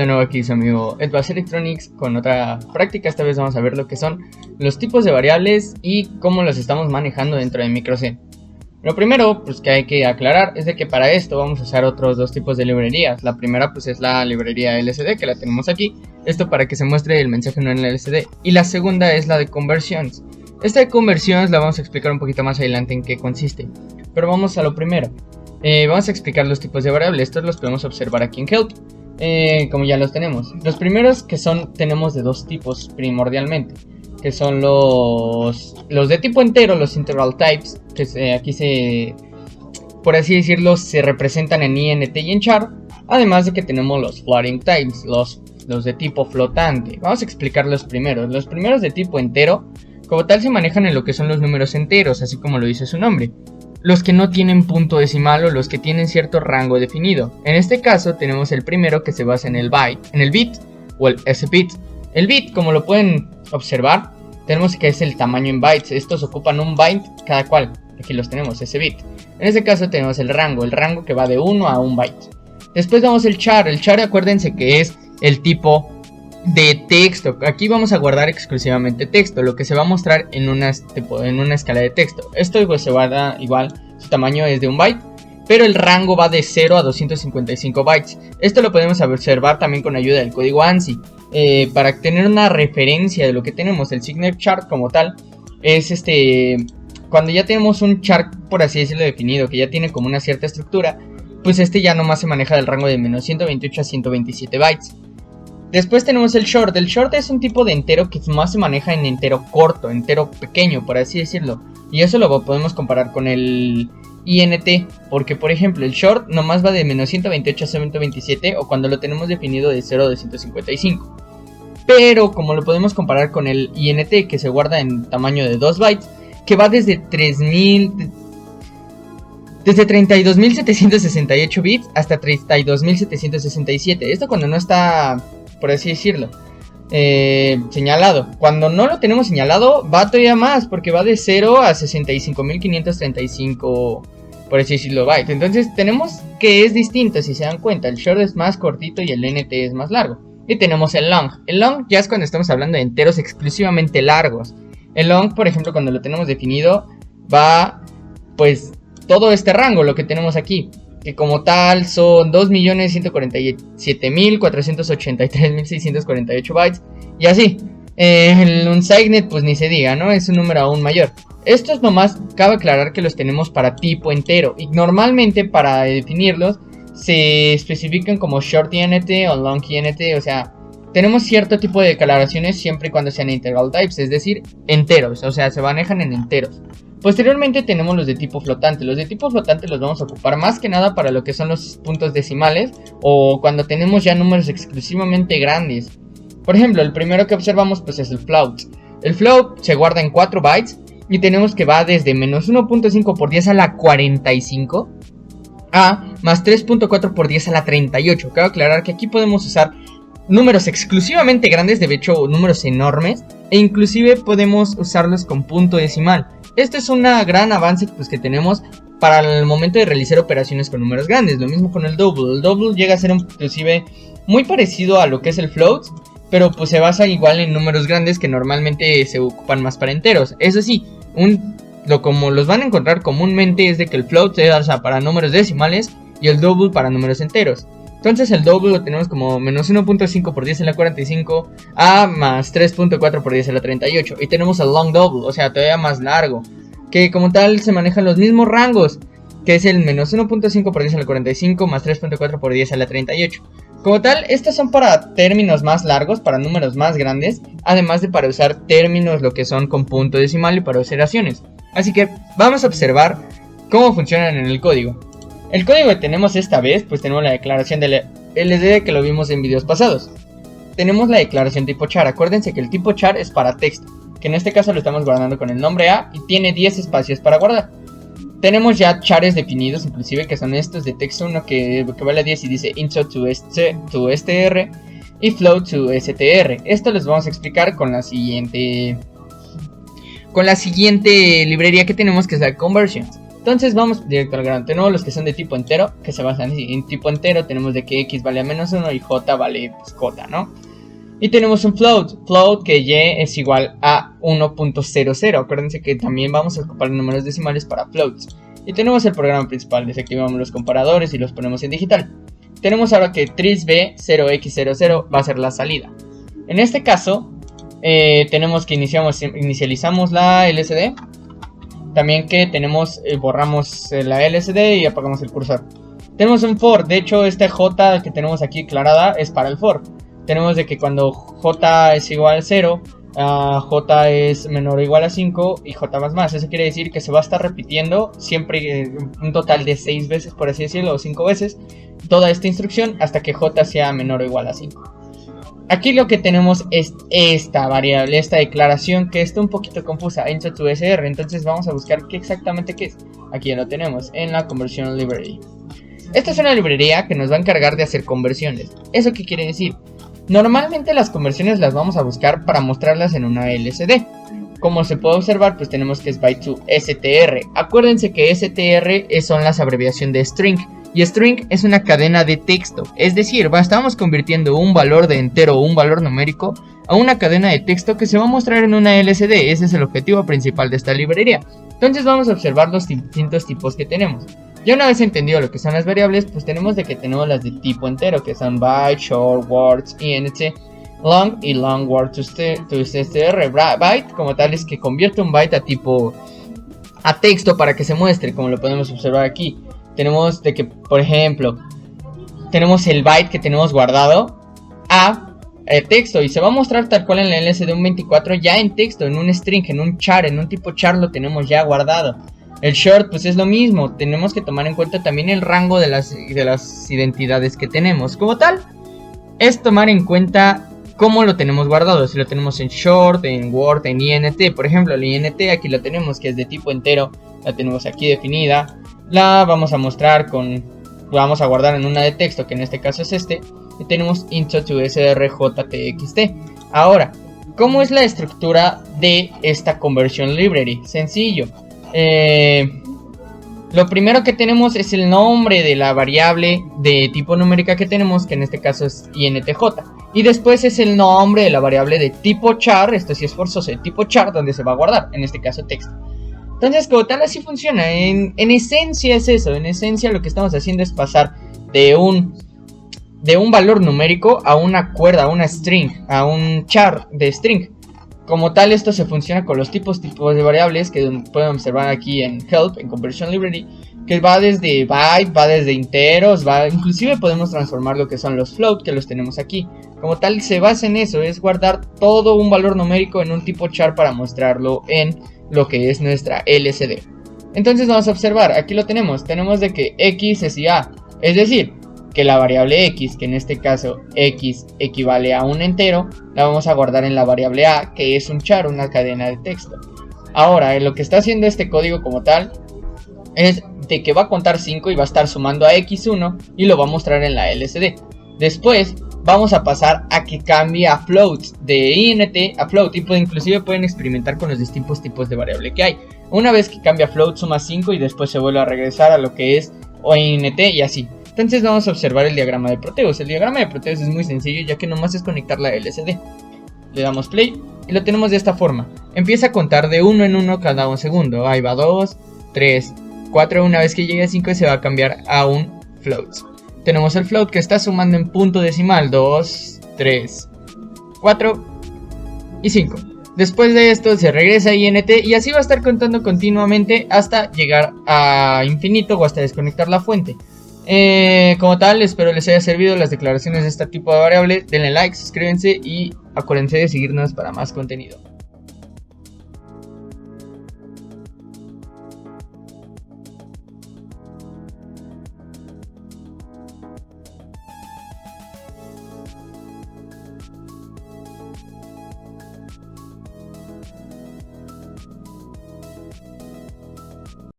de nuevo aquí su amigo Edvas Electronics con otra práctica. Esta vez vamos a ver lo que son los tipos de variables y cómo los estamos manejando dentro de MicroC. Lo primero pues que hay que aclarar es de que para esto vamos a usar otros dos tipos de librerías. La primera pues es la librería LSD, que la tenemos aquí, esto para que se muestre el mensaje no en el LSD, y la segunda es la de conversions. Esta de conversions la vamos a explicar un poquito más adelante en qué consiste, pero vamos a lo primero. Vamos a explicar los tipos de variables. Estos los podemos observar aquí en Help, como ya los tenemos. Los primeros que tenemos de dos tipos primordialmente, que son los de tipo entero, los integral types, que aquí por así decirlo, se representan en int y en char. Además de que tenemos los floating types, los de tipo flotante. Vamos a explicar los primeros. Los primeros de tipo entero, como tal, se manejan en lo que son los números enteros, así como lo dice su nombre. Los que no tienen punto decimal o los que tienen cierto rango definido. En este caso tenemos el primero, que se basa en el bit o el s-bit. El bit, como lo pueden observar, tenemos que es el tamaño en bytes. Estos ocupan un byte cada cual. Aquí los tenemos, s-bit. En este caso tenemos el rango que va de 1 a 1 byte. Después damos el char. El char, acuérdense que es el tipo de texto. Aquí vamos a guardar exclusivamente texto, lo que se va a mostrar en una escala de texto. Esto pues se guarda igual, su tamaño es de 1 byte, pero el rango va de 0 a 255 bytes. Esto lo podemos observar también con ayuda del código ANSI. Para tener una referencia de lo que tenemos, el signet chart como tal es cuando ya tenemos un chart, por así decirlo, definido, que ya tiene como una cierta estructura, pues ya nomás se maneja del rango de menos 128 a 127 bytes. Después tenemos el short. El short es un tipo de entero que más se maneja en entero corto, entero pequeño, por así decirlo. Y eso lo podemos comparar con el int, porque por ejemplo el short nomás va de menos 128 a 127, o cuando lo tenemos definido de 0 a 255. Pero como lo podemos comparar con el int, que se guarda en tamaño de 2 bytes, que va desde 32.768 bits hasta 32.767. Esto cuando no está, por así decirlo, señalado. Cuando no lo tenemos señalado va todavía más, porque va de 0 a 65.535, por así decirlo, bytes. Entonces tenemos que es distinto, si se dan cuenta. El short es más cortito y el nt es más largo. Y tenemos el long. El long ya es cuando estamos hablando de enteros exclusivamente largos. El long, por ejemplo, cuando lo tenemos definido, va pues todo este rango, lo que tenemos aquí, que como tal son 2.147.483.648 bytes, y así. Un signet pues ni se diga, ¿no? Es un número aún mayor. Estos nomás cabe aclarar que los tenemos para tipo entero, y normalmente para definirlos se especifican como short int o long int, o sea, tenemos cierto tipo de declaraciones siempre y cuando sean integral types, es decir, enteros, o sea, se manejan en enteros. Posteriormente tenemos los de tipo flotante. Los de tipo flotante los vamos a ocupar más que nada para lo que son los puntos decimales, o cuando tenemos ya números exclusivamente grandes. Por ejemplo, el primero que observamos pues es el float. El float se guarda en 4 bytes y tenemos que va desde menos 1.5 por 10 a la 45 a más 3.4 por 10 a la 38. Cabe aclarar que aquí podemos usar números exclusivamente grandes, de hecho números enormes, e inclusive podemos usarlos con punto decimal. Este es un gran avance pues, que tenemos para el momento de realizar operaciones con números grandes. Lo mismo con el double. El double llega a ser inclusive muy parecido a lo que es el float, pero pues se basa igual en números grandes que normalmente se ocupan más para enteros. Eso sí, como los van a encontrar comúnmente es de que el float se usa para números decimales y el double para números enteros. Entonces el double lo tenemos como menos 1.5 por 10 a la 45 a más 3.4 por 10 a la 38. Y tenemos el long double, o sea, todavía más largo, que como tal se manejan los mismos rangos, que es el menos 1.5 por 10 a la 45 más 3.4 por 10 a la 38. Como tal, estos son para términos más largos, para números más grandes, además de para usar términos lo que son con punto decimal y para operaciones. Así que vamos a observar cómo funcionan en el código. El código que tenemos esta vez, pues tenemos la declaración del LSD que lo vimos en videos pasados. Tenemos la declaración tipo char. Acuérdense que el tipo char es para texto, que en este caso lo estamos guardando con el nombre A y tiene 10 espacios para guardar. Tenemos ya chares definidos, inclusive, que son estos de texto, uno que vale 10 y dice intro to str y float to str. Esto les vamos a explicar con la siguiente librería que tenemos, que es la conversions. Entonces vamos directo al grano. Tenemos los que son de tipo entero, que se basan así. En tipo entero tenemos de que x vale a -1 y j vale pues, j, ¿no? Y tenemos un float que y es igual a 1.00. Acuérdense que también vamos a ocupar números decimales para floats. Y tenemos el programa principal, desactivamos los comparadores y los ponemos en digital. Tenemos ahora que trisb0x00 va a ser la salida. En este caso, tenemos que inicializamos la LSD. También que tenemos, borramos la LSD y apagamos el cursor. Tenemos un for, de hecho esta J que tenemos aquí aclarada es para el for. Tenemos de que cuando J es igual a 0, J es menor o igual a 5 y J más. Eso quiere decir que se va a estar repitiendo siempre un total de 6 veces, por así decirlo, o 5 veces, toda esta instrucción hasta que J sea menor o igual a 5. Aquí lo que tenemos es esta variable, esta declaración que está un poquito confusa, into2SR. Entonces vamos a buscar qué exactamente qué es. Aquí ya lo tenemos en la Conversion Library. Esta es una librería que nos va a encargar de hacer conversiones. ¿Eso qué quiere decir? Normalmente las conversiones las vamos a buscar para mostrarlas en una LSD. Como se puede observar, pues tenemos que es byte2str. Acuérdense que str son las abreviaciones de string. Y string es una cadena de texto, es decir, estamos convirtiendo un valor de entero o un valor numérico a una cadena de texto que se va a mostrar en una LSD. Ese es el objetivo principal de esta librería. Entonces vamos a observar los distintos tipos que tenemos. Ya una vez entendido lo que son las variables, pues tenemos de que tenemos las de tipo entero, que son byte, short, words, int, long y long word to str. Byte como tal es que convierte un byte a texto para que se muestre, como lo podemos observar aquí. Tenemos de que, por ejemplo, tenemos el byte que tenemos guardado a texto y se va a mostrar tal cual en la LSD un 24 ya en texto, en un string, en un char, en un tipo char lo tenemos ya guardado. El short pues es lo mismo, tenemos que tomar en cuenta también el rango de las identidades que tenemos. Como tal, es tomar en cuenta cómo lo tenemos guardado, si lo tenemos en short, en word, en int. Por ejemplo, el int aquí lo tenemos que es de tipo entero, la tenemos aquí definida. La vamos a mostrar vamos a guardar en una de texto, que en este caso es este. Y tenemos into2srjtxt. Ahora, ¿cómo es la estructura de esta conversion library? Sencillo. Lo primero que tenemos es el nombre de la variable de tipo numérica que tenemos, que en este caso es intj. Y después es el nombre de la variable de tipo char, esto sí es forzoso, de tipo char, donde se va a guardar, en este caso texto. Entonces, como tal, así funciona. En esencia es eso. En esencia lo que estamos haciendo es pasar de un valor numérico a una cuerda, a una string, a un char de string. Como tal, esto se funciona con los tipos de variables que pueden observar aquí en Help, en Conversion Library, que va desde byte, va desde enteros, inclusive podemos transformar lo que son los float, que los tenemos aquí. Como tal, se basa en eso, es guardar todo un valor numérico en un tipo char para mostrarlo en lo que es nuestra LSD. Entonces vamos a observar, aquí lo tenemos de que x es y a, es decir, que la variable x, que en este caso x equivale a un entero, la vamos a guardar en la variable a, que es un char, una cadena de texto. Ahora, lo que está haciendo este código como tal, es de que va a contar 5 y va a estar sumando a x1 y lo va a mostrar en la LSD. Después vamos a pasar a que cambie a float, de int a float, y inclusive pueden experimentar con los distintos tipos de variable que hay. Una vez que cambia a float suma 5 y después se vuelve a regresar a lo que es int y así. Entonces vamos a observar el diagrama de Proteus. El diagrama de Proteus es muy sencillo, ya que nomás es conectar la LSD. Le damos play y lo tenemos de esta forma. Empieza a contar de 1 en 1 cada un segundo. Ahí va 2, 3, 4. Una vez que llegue a 5 se va a cambiar a un float. Tenemos el float que está sumando en punto decimal 2, 3, 4 y 5. Después de esto se regresa a int y así va a estar contando continuamente hasta llegar a infinito o hasta desconectar la fuente. Como tal, espero les haya servido las declaraciones de este tipo de variable. Denle like, suscríbanse y acuérdense de seguirnos para más contenido.